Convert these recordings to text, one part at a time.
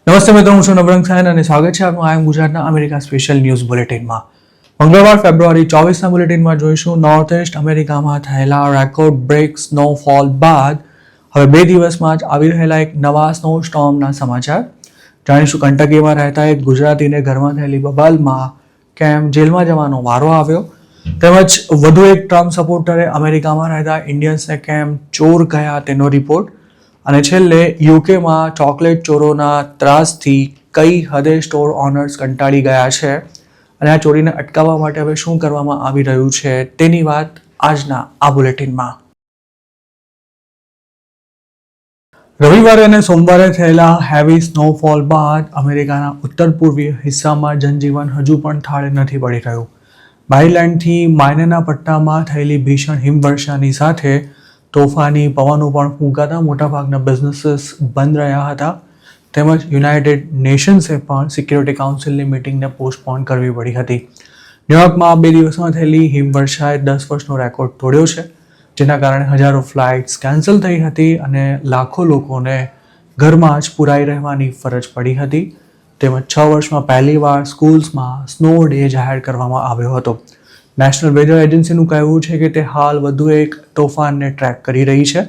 નમસ્તે મિત્રો, હું છું નવરંગ સાયન અને સ્વાગત છે આપનું આઈ ગુજરાતના અમેરિકા સ્પેશિયલ ન્યૂઝ બુલેટિનમાં. મંગળવાર ફેબ્રુઆરી 24ના બુલેટિનમાં જોઈશું નોર્થ ઇસ્ટ અમેરિકામાં થયેલા રેકોર્ડ બ્રેક સ્નોફોલ બાદ હવે 2 દિવસમાં જ આવી રહેલા એક નવા સ્નો સ્ટોર્મના સમાચાર. જાણીશું કંટકીમાં રહેતા એક ગુજરાતીને ઘરમાં થયેલી બબાલમાં કેમ જેલમાં જવાનો વારો આવ્યો, તેમજ વધુ એક ટ્રમ્પ સપોર્ટરે અમેરિકામાં રહેતા ઇન્ડિયન્સને કેમ ચોર ગયા તેનો રિપોર્ટ, અને છેલ્લે યુકેમાં ચોકલેટ ચોરોના ત્રાસથી કઈ હદે સ્ટોર ઓનર્સ કંટાળી ગયા છે અને આ ચોરીને અટકાવવા માટે હવે શું કરવામાં આવી રહ્યું છે તેની વાત આજના આ બુલેટિનમાં. રવિવારે અને સોમવારે થયેલા હેવી સ્નોફોલ બાદ અમેરિકાના ઉત્તર પૂર્વીય હિસ્સામાં જનજીવન હજુ પણ થાળે નથી પડી રહ્યું. મેરીલેન્ડથી માઇનેના પટ્ટામાં થયેલી ભીષણ હિમવર્ષાની સાથે તોફાની પવનો પણ ફૂંકાતા મોટાભાગના બિઝનેસીસ બંધ રહ્યા હતા, તેમજ યુનાઇટેડ નેશન્સે પણ સિક્યોરિટી કાઉન્સિલની મિટિંગને પોસ્ટપોન કરવી પડી હતી. ન્યુયોર્કમાં 2 દિવસમાં થયેલી હિમવર્ષાએ 10 વર્ષનો રેકોર્ડ તોડ્યો છે, જેના કારણે હજારો ફ્લાઇટ્સ કેન્સલ થઈ હતી અને લાખો લોકોને ઘરમાં જ પુરાઈ રહેવાની ફરજ પડી હતી. તેમજ 6 વર્ષમાં પહેલીવાર સ્કૂલ્સમાં સ્નો ડે જાહેર કરવામાં આવ્યો હતો. નેશનલ વેધર એજન્સીનું કહેવું છે કે તે હાલ વધુ એક તોફાનને ટ્રેક કરી રહી છે,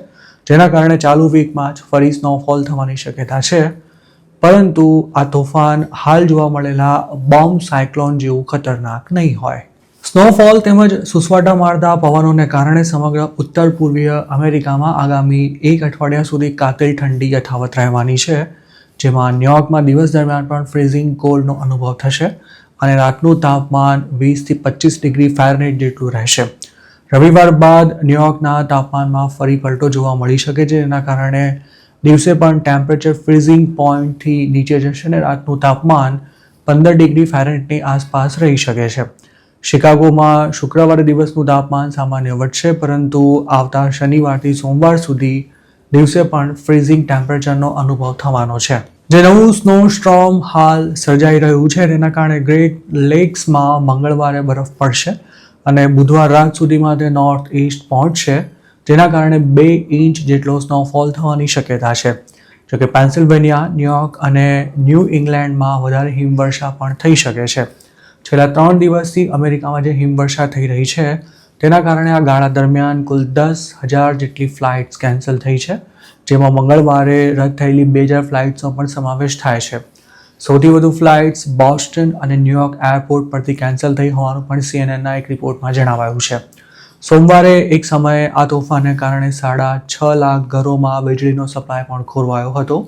જેના કારણે ચાલુ વીકમાં જ ફરી સ્નોફોલ થવાની શક્યતા છે, પરંતુ આ તોફાન હાલ જોવા મળેલા બોમ્બ સાયક્લોન જેવું ખતરનાક નહીં હોય. સ્નોફોલ તેમજ સુસવાટા મારતા પવનોને કારણે સમગ્ર ઉત્તર પૂર્વીય અમેરિકામાં આગામી 1 અઠવાડિયા સુધી કાતિલ ઠંડી યથાવત રહેવાની છે, જેમાં ન્યુયોર્કમાં દિવસ દરમિયાન પણ ફ્રીઝિંગ કોલ્ડનો અનુભવ થશે અને રાતનું તાપમાન 20 થી 25 ડિગ્રી ફેરનહીટ જેટલું રહેશે. રવિવાર બાદ ન્યુયોર્કના તાપમાનમાં ફરી પલટો જોવા મળી શકે છે, જેના કારણે દિવસે પણ ટેમ્પરેચર ફ્રીઝિંગ પોઈન્ટથી નીચે જશે અને રાતનું તાપમાન 15 ડિગ્રી ફેરનહીટની આસપાસ રહી શકે છે. શિકાગોમાં શુક્રવારે દિવસનું તાપમાન સામાન્ય વધશે, પરંતુ આવતા શનિવારથી સોમવાર સુધી દિવસે પણ ફ્રીઝિંગ ટેમ્પરેચરનો અનુભવ થવાનો છે. જે નવું સ્નો સ્ટોર્મ હાલ સર્જાઈ રહ્યું છે તેના કારણે ગ્રેટ લેક્સમાં મંગળવારે બરફ પડશે અને બુધવાર રાત સુધીમાં તે નોર્થ ઇસ્ટ પહોંચશે, જેના કારણે 2 ઇંચ જેટલો સ્નોફોલ થવાની શક્યતા છે. જોકે પેન્સિલ્વેનિયા, ન્યુયોર્ક અને ન્યૂ ઇંગ્લેન્ડમાં વધારે હિમવર્ષા પણ થઈ શકે છે. છેલ્લા 3 દિવસથી અમેરિકામાં જે હિમવર્ષા થઈ રહી છે તેના કારણે આ ગાળા દરમિયાન કુલ 10,000 જેટલી ફ્લાઇટ્સ કેન્સલ થઈ છે, જેમાં મંગળવારે રદ થયેલી 2,000 ફ્લાઇટ્સનો પણ સમાવેશ થાય છે. સૌથી વધુ ફ્લાઇટ્સ બોસ્ટન અને ન્યુયોર્ક એરપોર્ટ પરથી કેન્સલ થઈ હોવાનું પણ CNNના એક રિપોર્ટમાં જણાવાયું છે. સોમવારે એક સમયે આ તોફાનને કારણે 6.5 લાખ ઘરોમાં વીજળીનો સપ્લાય પણ ખોરવાયો હતો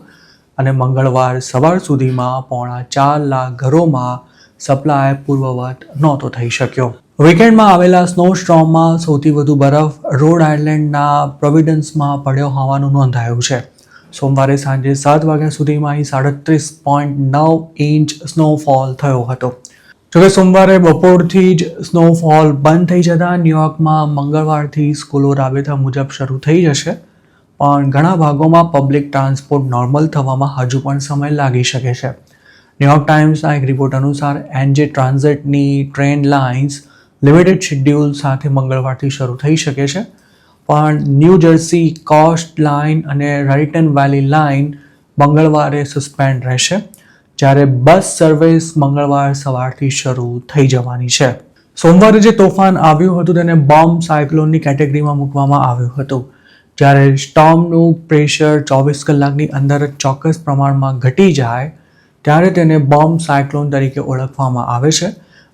અને મંગળવાર સવાર સુધીમાં 4.25 લાખ ઘરોમાં સપ્લાય પૂર્વવત નહોતો થઈ શક્યો. વીકેન્ડમાં આવેલા સ્નો સ્ટોર્મમાં સૌથી વધુ બરફ રોડ આઇલેન્ડના પ્રોવિડન્સમાં પડ્યો હોવાનું નોંધાયું છે. સોમવારે સાંજે 7 વાગ્યા સુધીમાં અહીં 37.9 ઇંચ સ્નોફોલ થયો હતો. જોકે સોમવારે બપોરથી જ સ્નોફોલ બંધ થઈ જતા ન્યુયોર્કમાં મંગળવારથી સ્કૂલો રાબેતા મુજબ શરૂ થઈ જશે, પણ ઘણા ભાગોમાં પબ્લિક ટ્રાન્સપોર્ટ નોર્મલ થવામાં હજુ પણ સમય લાગી શકે છે. ન્યુયોર્ક ટાઈમ્સના એક રિપોર્ટ અનુસાર NJ ટ્રાન્ઝિટની ટ્રેન લાઇન્સ લિમિટેડ શેડ્યુલ સાથે મંગળવારથી શરૂ થઈ શકે છે, પણ ન્યૂ જર્સી કોસ્ટ લાઇન અને રેડિટન વેલી લાઇન મંગળવારે સસ્પેન્ડ રહેશે, જ્યારે બસ સર્વિસ મંગળવાર સવારથી શરૂ થઈ જવાની છે. સોમવારે જે તોફાન આવ્યું હતું તેને બોમ્બ સાયક્લોનની કેટેગરીમાં મૂકવામાં આવ્યું હતું, જ્યારે સ્ટોર્મનું પ્રેશર 24 કલાકની અંદર જ ચોક્કસ પ્રમાણમાં ઘટી જાય ત્યારે તેને બોમ્બ સાયક્લોન તરીકે ઓળખવામાં આવે છે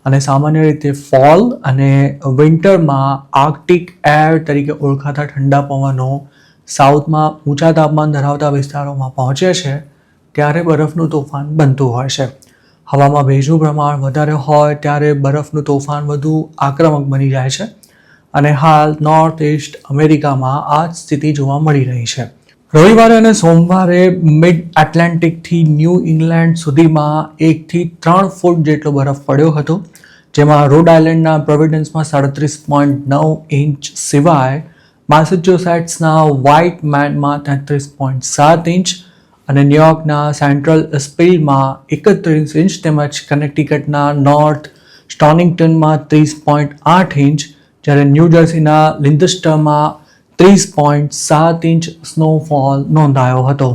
અને સામાન્ય રીતે ફોલ અને વિન્ટરમાં આર્કટિક એર તરીકે ઓળખાતા ઠંડા પવનો સાઉથમાં ઊંચા તાપમાન ધરાવતા વિસ્તારોમાં પહોંચે છે ત્યારે બરફનું તોફાન બનતું હોય છે. હવામાં ભેજનું પ્રમાણ વધારે હોય ત્યારે બરફનું તોફાન વધુ આક્રમક બની જાય છે અને હાલ નોર્થ ઇસ્ટ અમેરિકામાં આ જ સ્થિતિ જોવા મળી રહી છે. રવિવારે અને સોમવારે મિડ એટલાન્ટિકથી ન્યૂ ઇંગ્લેન્ડ સુધીમાં 1 થી 3 ફૂટ જેટલો બરફ પડ્યો હતો, જેમાં રોડ આઇલેન્ડના પ્રોવિડન્સમાં 37.9 ઇંચ સિવાય મેસેચ્યુસેટ્સના વ્હાઇટમેનમાં 33.7 ઇંચ અને ન્યુયોર્કના સેન્ટ્રલ સ્પીલમાં 31 ઇંચ તેમજ કનેક્ટિકટના નોર્થ સ્ટોનિંગટનમાં 30.8 ઇંચ, જ્યારે ન્યૂ જર્સીના લિન્થસ્ટરમાં 30.7 ઇંચ સ્નોફોલ નોંધાયો હતો.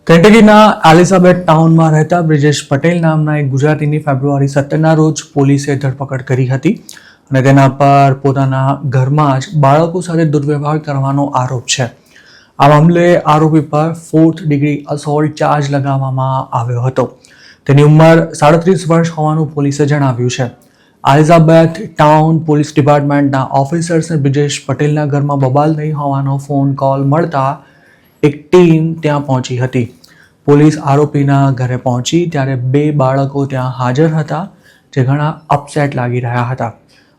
કેન્ટકીના એલિઝાબેથ ટાઉનમાં રહેતા બ્રિજેશ પટેલ નામના એક ગુજરાતીની ફેબ્રુઆરી 17ના રોજ પોલીસે ધરપકડ કરી હતી અને તેના પર પોતાના ઘરમાં જ બાળકો સાથે દુર્વ્યવહાર કરવાનો આરોપ છે. આ મામલે આરોપી પર 4th ડિગ્રી અસોલ્ટ ચાર્જ લગાવવામાં આવ્યો હતો. તેની ઉંમર 37 વર્ષ હોવાનું પોલીસે જણાવ્યું છે. એલિઝાબેથ ટાઉન પોલીસ ડિપાર્ટમેન્ટના ઓફિસર્સને બ્રિજેશ પટેલના ઘરમાં બબાલ નહીં હોવાનો ફોન કોલ મળતા એક ટીમ ત્યાં પહોંચી હતી. પોલીસ આરોપીના ઘરે પહોંચી ત્યારે 2 બાળકો ત્યાં હાજર હતા, જે ઘણા અપસેટ લાગી રહ્યા હતા.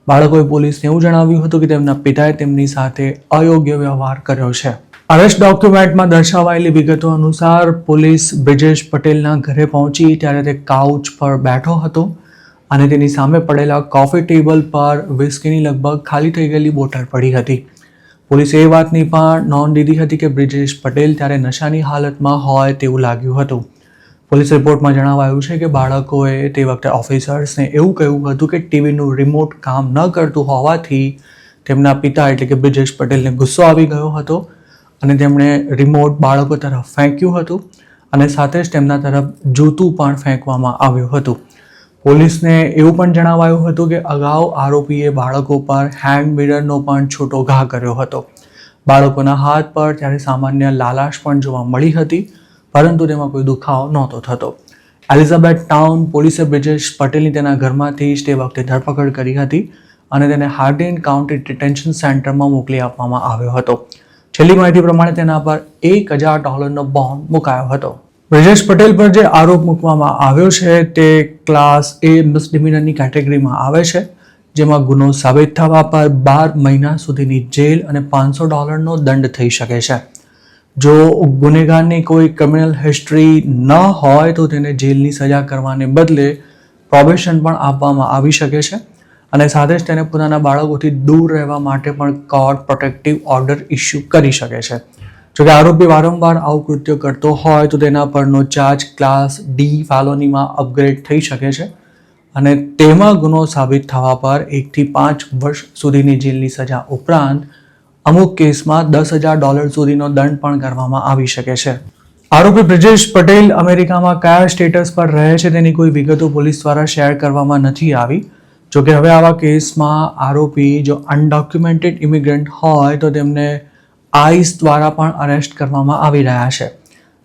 બાળકોએ પોલીસને એવું જણાવ્યું હતું કે તેમના પિતાએ તેમની સાથે અયોગ્ય વ્યવહાર કર્યો છે. અરેસ્ટ ડોક્યુમેન્ટમાં દર્શાવાયેલી વિગતો અનુસાર પોલીસ બ્રિજેશ પટેલના ઘરે પહોંચી ત્યારે તે કાઉચ પર બેઠો હતો અને તેની સામે પડેલા કોફી ટેબલ પર વિસ્કીની લગભગ ખાલી થઈ ગયેલી બોટલ પડી હતી. પોલીસે એ વાતની પણ નોંધ લીધી હતી કે બ્રિજેશ પટેલ ત્યારે નશાની હાલતમાં હોય તેવું લાગ્યું હતું. પોલીસ રિપોર્ટમાં જણાવાયું છે કે બાળકોએ તે વખતે ઓફિસર્સને એવું કહ્યું હતું કે ટીવીનું રિમોટ કામ ન કરતું હોવાથી તેમના પિતા એટલે કે બ્રિજેશ પટેલને ગુસ્સો આવી ગયો હતો અને તેમણે રિમોટ બાળકો તરફ ફેંક્યું હતું અને સાથે જ તેમના તરફ જૂતું પણ ફેંકવામાં આવ્યું હતું. પોલીસને એવું પણ જણાવાયું હતું કે અગાઉ આરોપીએ બાળકો પર હેન્ડ મિરરનો પણ છોટો ઘા કર્યો હતો. બાળકોના હાથ પર ત્યારે સામાન્ય લાલાશ પણ જોવા મળી હતી, પરંતુ તેમાં કોઈ દુખાવો નહોતો થતો. એલિઝાબેથ ટાઉન પોલીસે બ્રિજેશ પટેલની તેના ઘરમાંથી જ તે વખતે ધરપકડ કરી હતી અને તેને હાર્ડિન કાઉન્ટી ડિટેન્શન સેન્ટરમાં મોકલી આપવામાં આવ્યો હતો. છેલ્લી માહિતી પ્રમાણે તેના પર $1000નો બોન્ડ મુકાયો હતો. બ્રિજેશ પટેલ પર જે આરોપ મૂકવામાં આવ્યો છે તે ક્લાસ A મિસડિમિનરની કેટેગરીમાં આવે છે, જેમાં ગુનો સાબિત થવા પર 12 મહિના સુધીની જેલ અને $500નો દંડ થઈ શકે છે. જો ગુનેગારની કોઈ ક્રિમિનલ હિસ્ટ્રી ન હોય તો તેને જેલની સજા કરવાને બદલે પ્રોબેશન પણ આપવામાં આવી શકે છે અને સાથે જ તેને પોતાના બાળકોથી દૂર રહેવા માટે પણ કોર્ટ પ્રોટેક્ટિવ ઓર્ડર ઇસ્યુ કરી શકે છે. જોકે આરોપી વારંવાર આવું કૃત્ય કરતો હોય તો તેના પરનો ચાર્જ ક્લાસ D ફેલોનીમાં અપગ્રેડ થઈ શકે છે અને તેમાં ગુનો સાબિત થવા પર 1 થી 5 વર્ષ સુધીની જેલની સજા ઉપરાંત અમુક કેસમાં $10,000 સુધીનો દંડ પણ કરવામાં આવી શકે છે. આરોપી બ્રિજેશ પટેલ અમેરિકામાં કયા સ્ટેટસ પર રહે છે તેની કોઈ વિગતો પોલીસ દ્વારા શેર કરવામાં નથી આવી. જોકે હવે આવા કેસમાં આરોપી જો અનડોક્યુમેન્ટેડ ઇમિગ્રન્ટ હોય તો તેમને આઈસ દ્વારા પણ અરેસ્ટ કરવામાં આવી રહ્યા છે.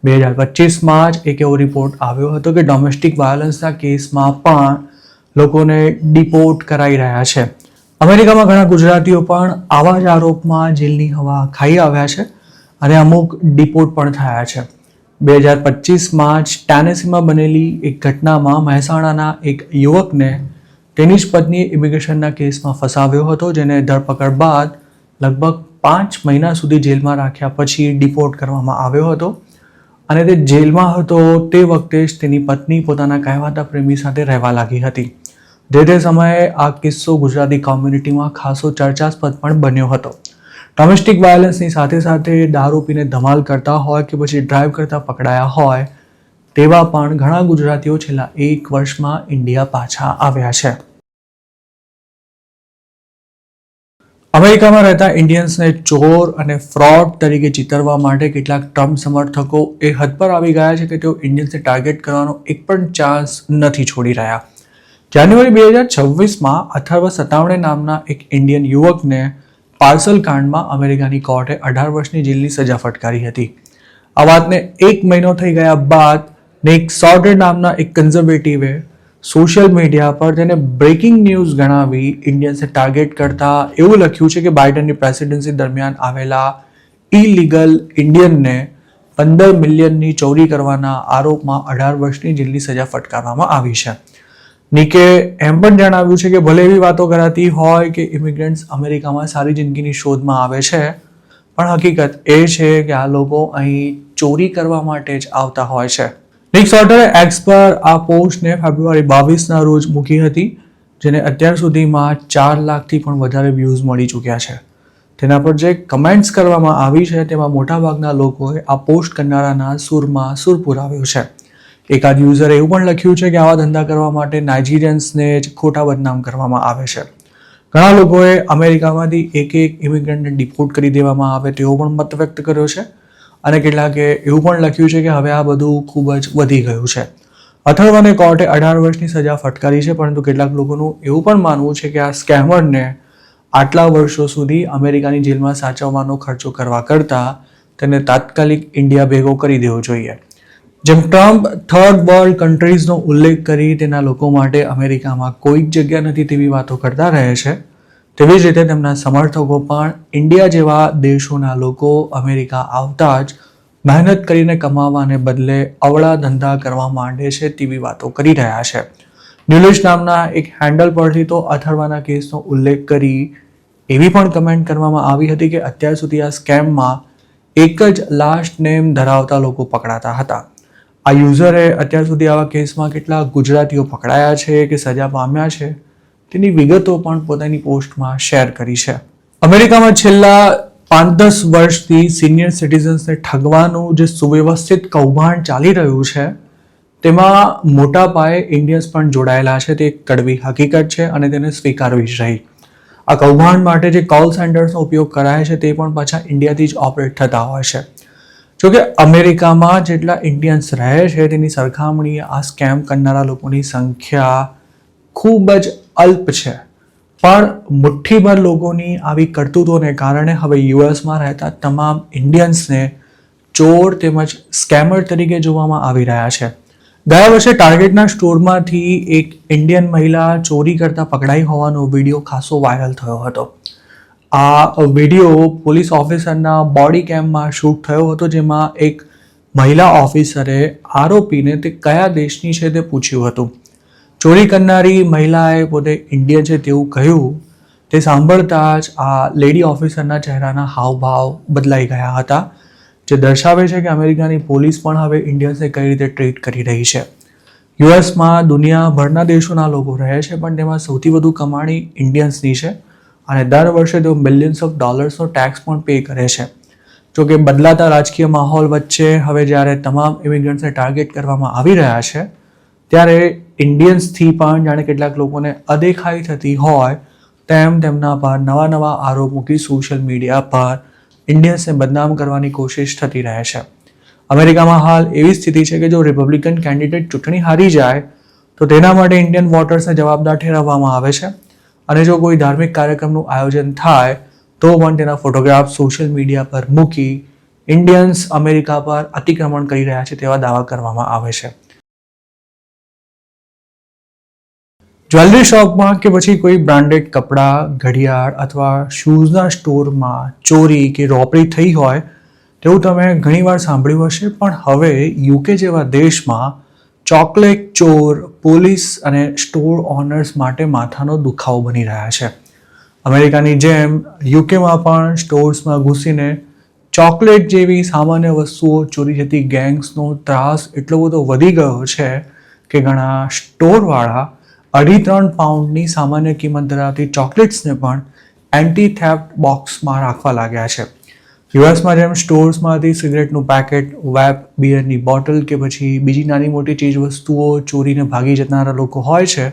2025માં જ એક એવો રિપોર્ટ આવ્યો હતો કે ડોમેસ્ટિક વાયોલન્સના કેસમાં પણ લોકોને ડિપોર્ટ કરાઈ રહ્યા છે. અમેરિકામાં ઘણા ગુજરાતીઓ પણ આવા જ આરોપમાં જેલની હવા ખાઈ આવ્યા છે અને અમુક ડિપોર્ટ પણ થયા છે. 2025માં જ ટેનેસીમાં બનેલી એક ઘટનામાં મહેસાણાના એક યુવકને તેની જ પત્નીએ ઇમિગ્રેશનના કેસમાં ફસાવ્યો હતો, જેને ધરપકડ બાદ લગભગ 5 મહિના સુધી જેલમાં રાખ્યા પછી ડિપોર્ટ કરવામાં આવ્યો હતો અને તે જેલમાં હતો તે વખતે જ તેની પત્ની પોતાના કહેવાતા પ્રેમી સાથે રહેવા લાગી હતી. તે સમયે આ કિસ્સો ગુજરાતી કોમ્યુનિટીમાં ખાસો ચર્ચાસ્પદ પણ બન્યો હતો. ડોમેસ્ટિક વાયોલન્સની સાથે સાથે દારૂ પીને ધમાલ કરતા હોય કે પછી ડ્રાઈવ કરતા પકડાયા હોય તેવા પણ ઘણા ગુજરાતીઓ છેલ્લા 1 વર્ષમાં ઇન્ડિયા પાછા આવ્યા છે. અમેરિકામાં રહેતા ઇન્ડિયન્સને ચોર અને ફ્રોડ તરીકે ચિતરવા માટે કેટલાક ટ્રમ્પ સમર્થકો એ હદ પર આવી ગયા છે કે તેઓ ઇન્ડિયન્સને ટાર્ગેટ કરવાનો એક પણ ચાન્સ નથી છોડી રહ્યા. જાન્યુઆરી 2026માં અથર્વ સતાવણે નામના એક ઇન્ડિયન યુવકને પાર્સલ કાંડમાં અમેરિકાની કોર્ટે 18 વર્ષની જેલની સજા ફટકારી હતી. આ વાતને 1 મહિનો થઈ ગયા બાદ નિક સોર્ટેડ નામના એક કન્ઝર્વેટિવે સોશિયલ મીડિયા પર તેને બ્રેકિંગ ન્યૂઝ ગણાવી ઇન્ડિયન્સને ટાર્ગેટ કરતા એવું લખ્યું છે કે બાઇડનની પ્રેસિડેન્સી દરમિયાન આવેલા ઇલીગલ ઇન્ડિયનને 15 મિલિયનની ચોરી કરવાના આરોપમાં 18 વર્ષની જેલની સજા ફટકારવામાં આવી છે. નિકે એમ પણ જણાવ્યું છે કે ભલે એવી વાતો કરાતી હોય કે ઇમિગ્રન્ટ્સ અમેરિકામાં સારી જિંદગીની શોધમાં આવે છે, પણ હકીકત એ છે કે આ લોકો અહીં ચોરી કરવા માટે જ આવતા હોય છે. નિક સોર્ટરે એક્સ પર આ પોસ્ટને ફેબ્રુઆરી 22ના રોજ મૂકી હતી, જેને અત્યાર સુધીમાં 4 લાખથી પણ વધારે વ્યૂઝ મળી ચૂક્યા છે. તેના પર જે કમેન્ટ્સ કરવામાં આવી છે તેમાં મોટાભાગના લોકોએ આ પોસ્ટ કરનારાના સૂરમાં સૂર પુરાવ્યો છે. એકાદ યુઝરે એવું પણ લખ્યું છે કે આવા ધંધા કરવા માટે નાઇજીરિયન્સને જ ખોટા બદનામ કરવામાં આવે છે. ઘણા લોકોએ અમેરિકામાંથી એક ઇમિગ્રન્ટને ડિપોર્ટ કરી દેવામાં આવે તેવો પણ મત વ્યક્ત કર્યો છે અને કેટલાકે એવું પણ લખ્યું છે કે હવે આ બધું ખૂબ જ વધી ગયું છે. અથર્વને કોર્ટે 18 વર્ષની સજા ફટકારી છે, પરંતુ કેટલાક લોકોનું એવું પણ માનવું છે કે આ સ્કેમરને આટલા વર્ષો સુધી અમેરિકાની જેલમાં સાચવવાનો ખર્ચો કરવા કરતાં તેને તાત્કાલિક ઇન્ડિયા ભેગો કરી દેવો જોઈએ. જેમ ટ્રમ્પ થર્ડ વર્લ્ડ કન્ટ્રીઝનો ઉલ્લેખ કરી તેના લોકો માટે અમેરિકામાં કોઈ જ જગ્યા નથી તેવી વાતો કરતા રહે છે, તેવી જ રીતે તેમના સમર્થકો પણ ઇન્ડિયા જેવા દેશોના લોકો અમેરિકા આવતા જ મહેનત કરીને કમાવાને બદલે અવળા ધંધા કરવા માંડે છે તેવી વાતો કરી રહ્યા છે. ન્યૂલિશ નામના એક હેન્ડલ પરથી તો અથર્વાના કેસનો ઉલ્લેખ કરી એવી પણ કમેન્ટ કરવામાં આવી હતી કે અત્યાર સુધી આ સ્કેમમાં એક જ લાસ્ટ નેમ ધરાવતા લોકો પકડાતા હતા. આ યુઝરે અત્યાર સુધી આવા કેસમાં કેટલા ગુજરાતીઓ પકડાયા છે કે સજા પામ્યા છે તેની વિગતો પણ પોતાની પોસ્ટમાં શેર કરી છે. અમેરિકામાં છેલ્લા 5-10 વર્ષથી સિનિયર સિટીઝન્સને ઠગવાનું જે સુવ્યવસ્થિત કૌભાંડ ચાલી રહ્યું છે તેમાં મોટા પાયે ઇન્ડિયન્સ પણ જોડાયેલા છે તે એક કડવી હકીકત છે અને તેને સ્વીકારવી જ રહી. આ કૌભાંડ માટે જે કોલ સેન્ટર્સનો ઉપયોગ કરાય છે તે પણ પાછા ઇન્ડિયાથી જ ઓપરેટ થતા હોય છે. જોકે અમેરિકામાં જેટલા ઇન્ડિયન્સ રહે છે તેની સરખામણીએ આ સ્કેમ કરનારા લોકોની સંખ્યા ખૂબ જ અલ્પ છે, પણ મુઠ્ઠીભર લોકોની આવી કરતૂતોને કારણે હવે યુએસમાં રહેતા તમામ ઇન્ડિયન્સને ચોર તેમજ સ્કેમર તરીકે જોવામાં આવી રહ્યા છે. ગયા વર્ષે ટાર્ગેટના સ્ટોરમાંથી એક ઇન્ડિયન મહિલા ચોરી કરતા પકડાઈ હોવાનો વિડીયો ખાસો વાયરલ થયો હતો. આ વિડીયો પોલીસ ઓફિસરના બોડી કેમમાં શૂટ થયો હતો, જેમાં એક મહિલા ઓફિસરે આરોપીને તે કયા દેશની છે તે પૂછ્યું હતું. ચોરી કરનારી મહિલાએ પોતે ઇન્ડિયન છે તેવું કહ્યું. તે સાંભળતા જ આ લેડી ઓફિસરના ચહેરાના હાવભાવ બદલાઈ ગયા હતા, જે દર્શાવે છે કે અમેરિકાની પોલીસ પણ હવે ઇન્ડિયન્સને કઈ રીતે ટ્રીટ કરી રહી છે. યુએસમાં દુનિયાભરના દેશોના લોકો રહે છે, પણ તેમાં સૌથી વધુ કમાણી ઇન્ડિયન્સની છે અને દર વર્ષે તેઓ મિલિયન્સ ઓફ ડોલર્સનો ટેક્સ પણ પે કરે છે. જોકે બદલાતા રાજકીય માહોલ વચ્ચે હવે જ્યારે તમામ ઇમિગ્રન્ટ્સને ટાર્ગેટ કરવામાં આવી રહ્યા છે ત્યારે ઇન્ડિયન્સથી પણ જાણે કેટલાક લોકોને અદેખાઈ થતી હોય તેમ તેમના પર નવા આરોપ મૂકી સોશિયલ મીડિયા પર ઇન્ડિયન્સને બદનામ કરવાની કોશિશ થતી રહે છે. અમેરિકામાં હાલ એવી સ્થિતિ છે કે જો રિપબ્લિકન કેન્ડિડેટ ચૂંટણી હારી જાય તો તેના માટે ઇન્ડિયન વોટર્સને જવાબદાર ઠેરવવામાં આવે છે અને જો કોઈ ધાર્મિક કાર્યક્રમનું આયોજન થાય તો પણ તેના ફોટોગ્રાફ સોશિયલ મીડિયા પર મૂકી ઇન્ડિયન્સ અમેરિકા પર અતિક્રમણ કરી રહ્યા છે તેવા દાવા કરવામાં આવે છે. જ્વેલરી શોપમાં કે પછી કોઈ બ્રાન્ડેડ કપડાં, ઘડિયાળ અથવા શૂઝના સ્ટોરમાં ચોરી કે રોબરી થઈ હોય તેવું તમે ઘણીવાર સાંભળ્યું હશે, પણ હવે યુકે જેવા દેશમાં ચોકલેટ ચોર પોલીસ અને સ્ટોર ઓનર્સ માટે માથાનો દુખાવો બની રહ્યા છે. અમેરિકાની જેમ યુકેમાં પણ સ્ટોર્સમાં ઘૂસીને ચોકલેટ જેવી સામાન્ય વસ્તુઓ ચોરી જતી ગેંગ્સનો ત્રાસ એટલો બધો વધી ગયો છે કે ઘણા સ્ટોરવાળા 2.5-3 પાઉન્ડની સામાન્ય કિંમત ધરાવતી ચોકલેટ્સને પણ એન્ટી થેફ્ટ બોક્સમાં રાખવા લાગ્યા છે. યુએસમાં જેમ સ્ટોર્સમાંથી સિગરેટનું પેકેટ, વેપ, બિયરની બોટલ કે પછી બીજી નાની મોટી ચીજ વસ્તુઓ ચોરીને ભાગી જનારા લોકો હોય છે,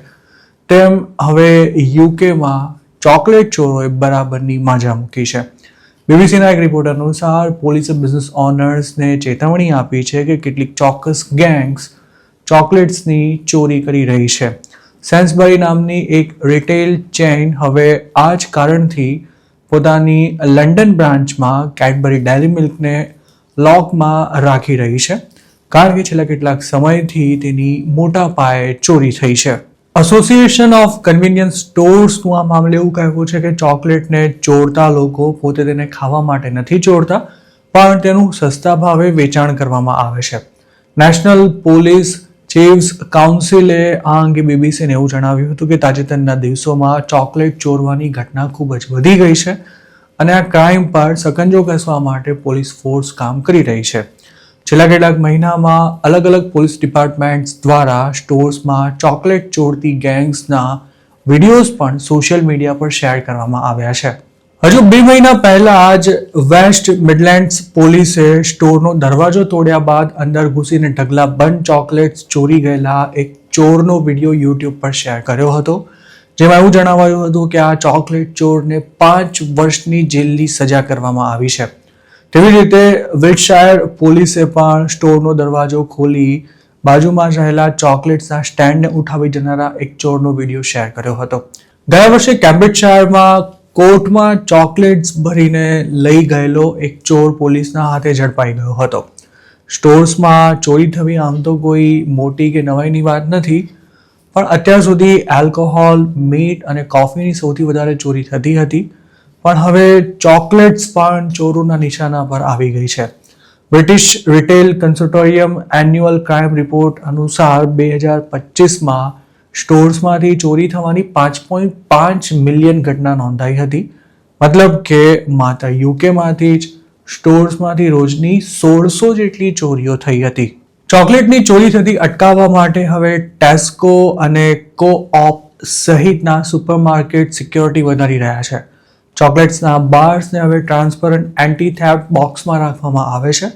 તેમ હવે યુકેમાં ચોકલેટ ચોરોએ બરાબરની માજા મૂકી છે. બીબીસીના એક રિપોર્ટ અનુસાર પોલીસે બિઝનેસ ઓનર્સને ચેતવણી આપી છે કે કેટલીક ચોક્કસ ગેંગ્સ ચોકલેટ્સની ચોરી કરી રહી છે. સેન્સબરી નામની એક રિટેલ ચેઇન હવે આ જ કારણથી પોતાની લંડન બ્રાન્ચમાં કેડબરી ડેરી મિલ્કને લોકમાં રાખી રહી છે, કારણ કે છેલ્લા કેટલાક સમયથી તેની મોટા પાયે ચોરી થઈ છે. એસોસિએશન ઓફ કન્વીનિયન્સ સ્ટોર્સનું આ મામલે એવું કહેવું છે કે ચોકલેટને ચોરતા લોકો પોતે તેને ખાવા માટે નથી ચોરતા, પણ તેનું સસ્તા ભાવે વેચાણ કરવામાં આવે છે. નેશનલ પોલીસ ચીફ્સ કાઉન્સિલે આ અંગે બીબીસીને એવું જણાવ્યું હતું કે તાજેતરના દિવસોમાં ચોકલેટ ચોરવાની ઘટના ખૂબ જ વધી ગઈ છે અને આ ક્રાઇમ પર સકંજો કસવા માટે પોલીસ ફોર્સ કામ કરી રહી છે. છેલ્લા કેટલાક મહિનામાં અલગ અલગ પોલીસ ડિપાર્ટમેન્ટ્સ દ્વારા સ્ટોર્સમાં ચોકલેટ ચોરતી ગેંગ્સના વિડીયોઝ પણ સોશિયલ મીડિયા પર શેર કરવામાં આવ્યા છે. હજુ 2 મહિના પહેલા જ વેસ્ટ મિડલેન્ડ્સ પોલીસે સ્ટોરનો દરવાજો તોડ્યા બાદ અંદર ઘૂસીને ઢગલાબંધ ચોકલેટ્સ ચોરી ગયેલા એક ચોરનો વિડીયો યુટ્યુબ પર શેર કર્યો હતો, જેમાં એવું જણાવાયું હતું કે આ ચોકલેટ ચોરને 5 વર્ષની જેલની સજા કરવામાં આવી છે. તેવી રીતે વિલ્ટશાયર પોલીસે પણ સ્ટોરનો દરવાજો ખોલી બાજુમાં રહેલા ચોકલેટ્સના સ્ટેન્ડને ઉઠાવી જનારા એક ચોરનો વિડીયો શેર કર્યો હતો. ગયા વર્ષે કેમ્બ્રિજશાયરમાં કોર્ટમાં ચોકલેટ્સ ભરીને લઈ ગયેલો એક ચોર પોલીસના હાથે ઝડપાઈ ગયો હતો. સ્ટોર્સમાં ચોરી થવી આમ તો કોઈ મોટી કે નવાઈની વાત નથી, પણ અત્યાર સુધી આલ્કોહોલ, મીટ અને કોફીની સૌથી વધારે ચોરી થતી હતી, પણ હવે ચોકલેટ્સ પણ ચોરોના નિશાના પર આવી ગઈ છે. British retail consortium annual crime report અનુસાર 2025માં સ્ટોર્સમાંથી ચોરી થવાની 5.5 મિલિયન ઘટના નોંધાઈ હતી. મતલબ કે માત્ર યુકેમાંથી જ સ્ટોર્સમાંથી રોજની 1600 જેટલી ચોરીઓ થઈ હતી. ચોકલેટની ચોરી થતી અટકાવવા માટે હવે ટેસ્કો અને કો-ઓપ સહિતના સુપરમાર્કેટ સિક્યોરિટી વધારી રહ્યા છે. ચોકલેટ્સના બાર્સને હવે ટ્રાન્સપરન્ટ એન્ટી થેફ્ટ બોક્સમાં રાખવામાં આવે છે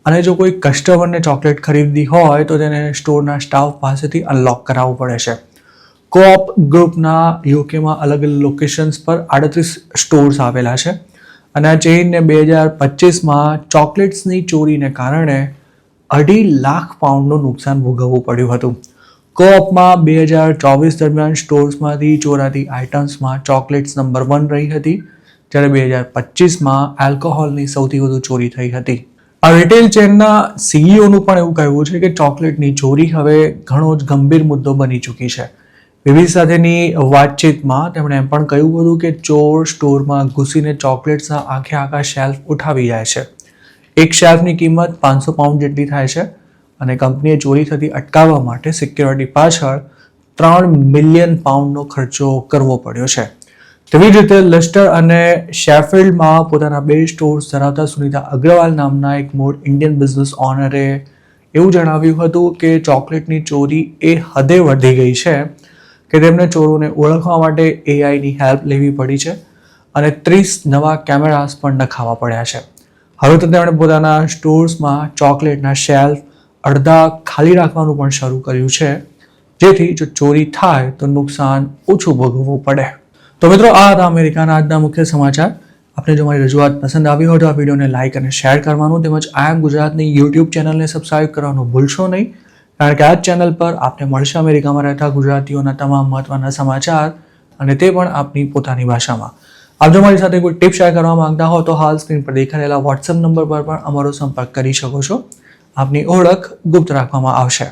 અને જો કોઈ કસ્ટમરને ચોકલેટ ખરીદવી હોય તો તેને સ્ટોરના સ્ટાફ પાસેથી અનલોક કરાવવું પડે છે. કો-ઓપ ગ્રુપના યુકેમાં અલગ અલગ લોકેશન્સ પર 38 સ્ટોર્સ આવેલા છે અને આ ચેઇનને 2025માં ચોકલેટ્સની ચોરીને કારણે 2.5 લાખ પાઉન્ડનું નુકસાન ભોગવવું પડ્યું હતું. કો-ઓપમાં 2024 દરમિયાન સ્ટોર્સમાંથી ચોરાતી આઇટમ્સમાં ચોકલેટ્સ નંબર 1 રહી હતી, જ્યારે 2025માં આલ્કોહોલની સૌથી વધુ ચોરી થઈ હતી. આ રિટેલ ચેનના સીઈઓનું પણ એવું કહેવું છે કે ચોકલેટની ચોરી હવે ઘણો જ ગંભીર મુદ્દો બની ચૂકી છે. બીબીસી સાથેની વાતચીતમાં તેમણે એમ પણ કહ્યું હતું કે ચોર સ્ટોરમાં ઘૂસીને ચોકલેટ્સના આખા શેલ્ફ ઉઠાવી જાય છે. એક શેલ્ફની કિંમત 500 પાઉન્ડ જેટલી થાય છે અને કંપનીએ ચોરી થતી અટકાવવા માટે સિક્યોરિટી પાછળ 3 મિલિયન પાઉન્ડનો ખર્ચો કરવો પડ્યો છે. તેવી જ રીતે લેસ્ટર અને શેફિલ્ડમાં પોતાના 2 સ્ટોર્સ ધરાવતા સુનિતા અગ્રવાલ નામના એક મૂળ ઇન્ડિયન બિઝનેસ ઓનરે એવું જણાવ્યું હતું કે ચોકલેટની ચોરી એ હદે વધી ગઈ છે કે તેમને ચોરોને ઓળખવા માટે એઆઈની હેલ્પ લેવી પડી છે અને 30 નવા કેમેરાસ પણ નખાવવા પડ્યા છે. હવે તો તેમણે પોતાના સ્ટોર્સમાં ચોકલેટના શેલ્ફ અડધા ખાલી રાખવાનું પણ શરૂ કર્યું છે, જેથી જો ચોરી થાય તો નુકસાન ઓછું ભોગવવું પડે. તો મિત્રો, આ હતા અમેરિકાના આજના મુખ્ય સમાચાર. આપને જો મારી રજૂઆત પસંદ આવી હોય તો આ વિડીયોને લાઇક અને શેર કરવાનું તેમજ આઈ એમ ગુજરાતની યુટ્યુબ ચેનલને સબસ્ક્રાઇબ કરવાનું ભૂલશો નહીં, કારણ કે આ ચેનલ પર આપને મળશે અમેરિકામાં રહેતા ગુજરાતીઓના તમામ મહત્વના સમાચાર અને તે પણ આપની પોતાની ભાષામાં. આપ જો મારી સાથે કોઈ ટિપ શેર કરવા માંગતા હો તો હાલ સ્ક્રીન પર દેખાઈ રહેલા વોટ્સએપ નંબર પર પણ અમારો સંપર્ક કરી શકો છો. આપની ઓળખ ગુપ્ત રાખવામાં આવશે.